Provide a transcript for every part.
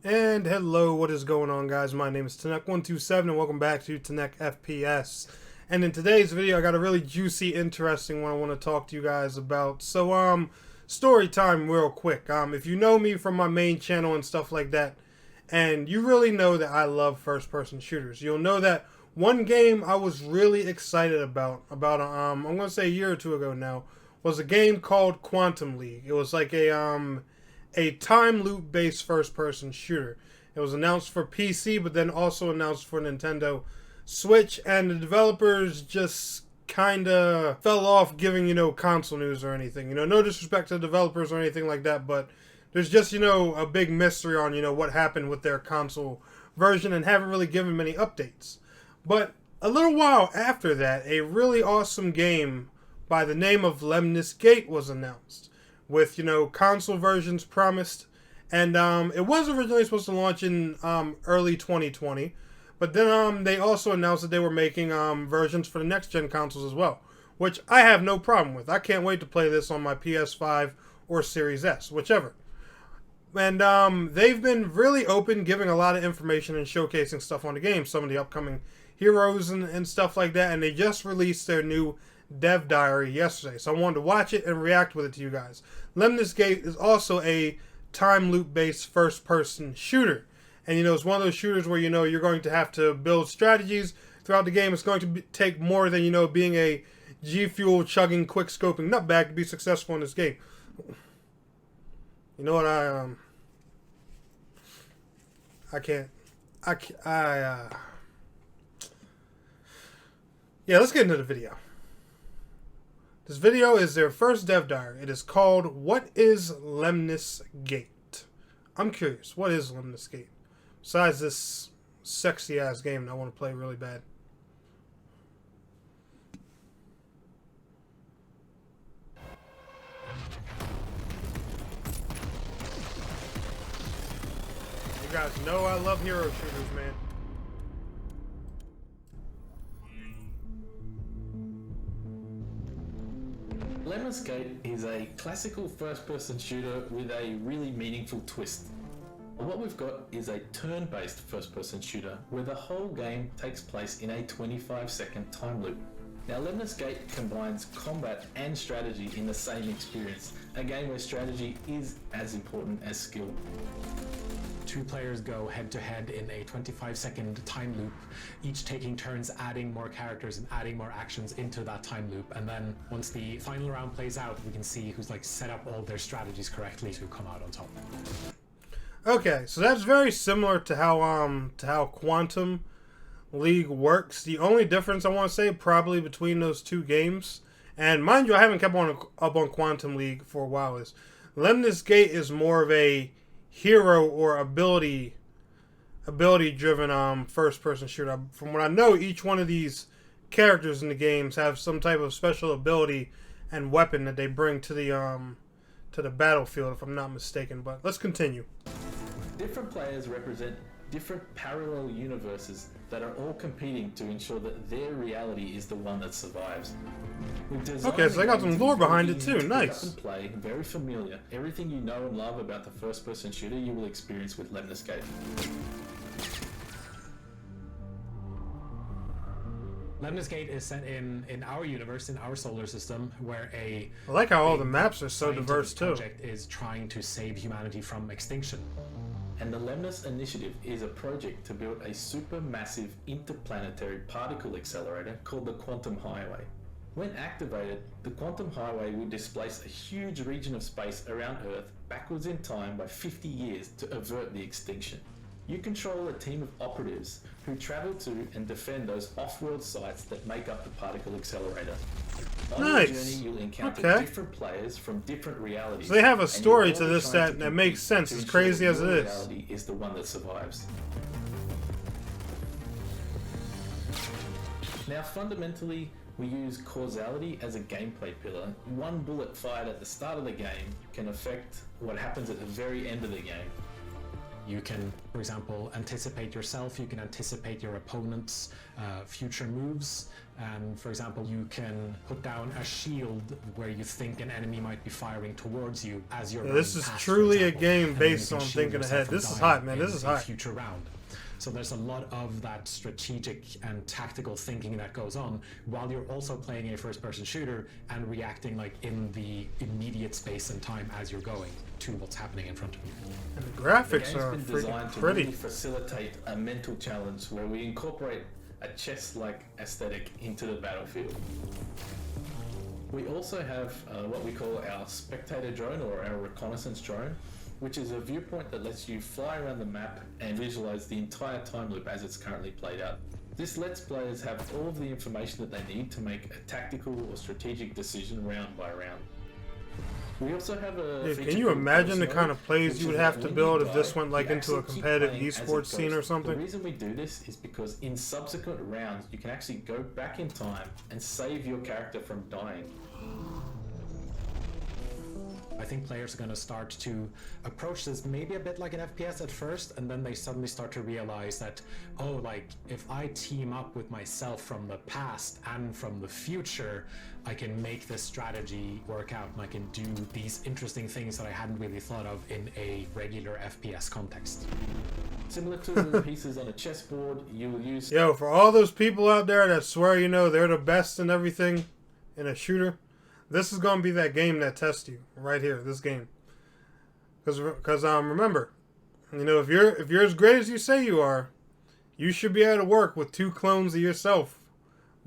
And hello, what is going on, guys? My name is Tanek127 and welcome back to Tanek FPS. And in today's video I got a really juicy, interesting one I want to talk to you guys about. So story time real quick. If you know me from my main channel and stuff like that, and you really know that I love first person shooters, you'll know that one game I was really excited about I'm gonna say a year or two ago now, was a game called Quantum League. It was like a time loop based first person shooter. It was announced for PC, but then also announced for Nintendo Switch, and the developers just kind of fell off giving, console news or anything. No disrespect to the developers or anything like that, but there's just, a big mystery on, what happened with their console version, and haven't really given many updates. But a little while after that, a really awesome game by the name of Lemnis was announced, with console versions promised, and it was originally supposed to launch in early 2020, but then they also announced that they were making versions for the next gen consoles as well, which I have no problem with. I can't wait to play this on my PS5 or Series S, whichever. And they've been really open, giving a lot of information and showcasing stuff on the game, some of the upcoming heroes and stuff like that, and they just released their new dev diary yesterday, so I wanted to watch it and react with it to you guys. Lemnis is also a time loop based first person shooter, and it's one of those shooters where you're going to have to build strategies throughout the game. It's going to take more than being a G Fuel chugging quick scoping nutbag to be successful in this game. You know what, yeah, let's get into the video. This video is their first dev diary. It is called What is Lemnis Gate? I'm curious, what is Lemnis Gate? Besides this sexy ass game that I want to play really bad. You guys know I love hero shooters, man. Lemnis Gate is a classical first-person shooter with a really meaningful twist. What we've got is a turn-based first-person shooter where the whole game takes place in a 25-second time loop. Now, Lemnis Gate combines combat and strategy in the same experience, a game where strategy is as important as skill. Two players go head-to-head in a 25-second time loop, each taking turns adding more characters and adding more actions into that time loop. And then once the final round plays out, we can see who's set up all their strategies correctly to come out on top. Okay, so that's very similar to how Quantum League works. The only difference I want to say probably between those two games, and mind you, I haven't kept up on Quantum League for a while, is Lemnis Gate is more of a hero or ability driven first person shooter. From what I know, each one of these characters in the games have some type of special ability and weapon that they bring to the battlefield, if I'm not mistaken. But let's continue. Different players represent different parallel universes that are all competing to ensure that their reality is the one that survives. Okay, so they got some lore behind it too. Nice. And play, very familiar. Everything you know and love about the first-person shooter you will experience with Lemnis Gate. Lemnis Gate is set in our universe, in our solar system, where I like how all the maps are so diverse too. Project is trying to save humanity from extinction. And the Lemnis Initiative is a project to build a supermassive interplanetary particle accelerator called the Quantum Highway. When activated, the Quantum Highway will displace a huge region of space around Earth backwards in time by 50 years to avert the extinction. You control a team of operatives who travel to and defend those off-world sites that make up the particle accelerator. On your journey, you'll encounter different players from different realities. So they have a story to this that makes sense, as crazy as it is. Reality is the one that survives. Now, fundamentally, we use causality as a gameplay pillar. One bullet fired at the start of the game can affect what happens at the very end of the game. You can, for example, anticipate yourself, you can anticipate your opponent's future moves, and for example, you can put down a shield where you think an enemy might be firing towards you as you're running this is past, truly a example, game based on thinking ahead. This is hot, man. This is hot. Future round. So there's a lot of that strategic and tactical thinking that goes on while you're also playing a first-person shooter and reacting like in the immediate space and time as you're going to what's happening in front of you. And the graphics are been designed to pretty. really facilitate a mental challenge where we incorporate a chess-like aesthetic into the battlefield. We also have what we call our spectator drone or our reconnaissance drone, which is a viewpoint that lets you fly around the map and visualize the entire time loop as it's currently played out. This lets players have all of the information that they need to make a tactical or strategic decision round by round. We also have a Can you imagine the kind of plays you would have to build if this went like into a competitive esports scene or something? The reason we do this is because in subsequent rounds you can actually go back in time and save your character from dying. I think players are going to start to approach this maybe a bit like an FPS at first, and then they suddenly start to realize that, oh, like if I team up with myself from the past and from the future, I can make this strategy work out and I can do these interesting things that I hadn't really thought of in a regular FPS context. Similar to the pieces on a chessboard, you will use... Yo, for all those people out there that swear, you know, they're the best in everything in a shooter, this is going to be that game that tests you right here, this game. Because remember, you know, if you're as great as you say you are, you should be able to work with 2 clones of yourself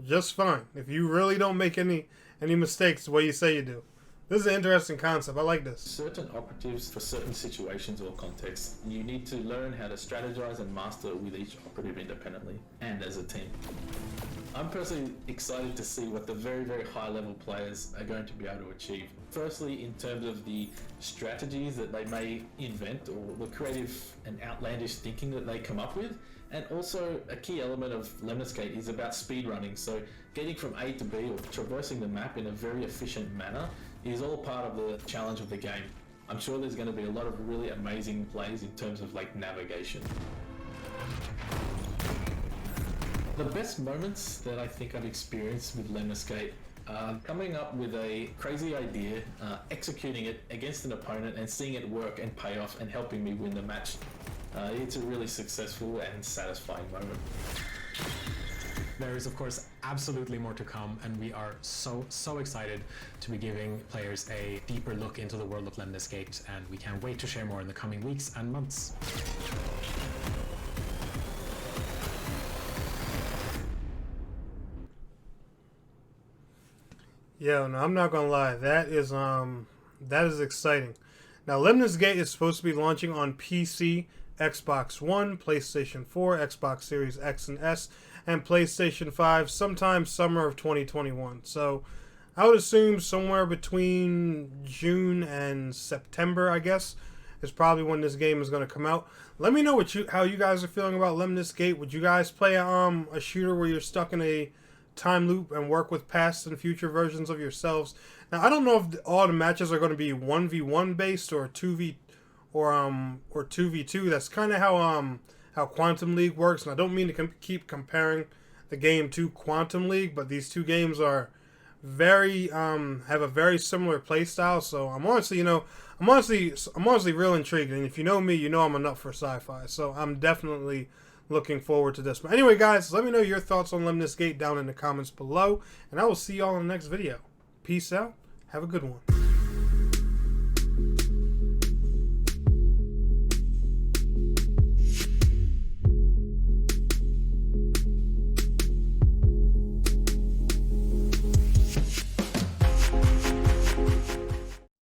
just fine. If you really don't make any mistakes the way you say you do. This is an interesting concept. I like this. Certain operatives for certain situations or contexts. You need to learn how to strategize and master with each operative independently and as a team. I'm personally excited to see what the very, very high level players are going to be able to achieve. Firstly, in terms of the strategies that they may invent or the creative and outlandish thinking that they come up with. And also a key element of Lemnis Gate is about speedrunning. So getting from A to B or traversing the map in a very efficient manner is all part of the challenge of the game. I'm sure there's going to be a lot of really amazing plays in terms of like navigation. The best moments that I think I've experienced with Lemnis Gate are coming up with a crazy idea, executing it against an opponent and seeing it work and pay off and helping me win the match. It's a really successful and satisfying moment. There is, of course, absolutely more to come, and we are so excited to be giving players a deeper look into the world of Lemnis Gate, and we can't wait to share more in the coming weeks and months. Yo, no, I'm not gonna lie. That is exciting. Now, Lemnis Gate is supposed to be launching on PC, Xbox One, PlayStation 4, Xbox Series X and S, and PlayStation 5 sometime summer of 2021. So I would assume somewhere between June and September, I guess, is probably when this game is going to come out. Let me know how you guys are feeling about Lemnis Gate. Would you guys play a shooter where you're stuck in a time loop and work with past and future versions of yourselves? Now, I don't know if all the matches are going to be 1v1 based or 2v or 2v2. That's kind of how Quantum League works. And I don't mean to keep comparing the game to Quantum League, but these two games are very have a very similar play style. So I'm honestly real intrigued. And if you know me, you know I'm a nut for sci-fi. So I'm definitely looking forward to this. But anyway, guys, let me know your thoughts on Lemnis Gate down in the comments below, and I will see y'all in the next video. Peace out. Have a good one.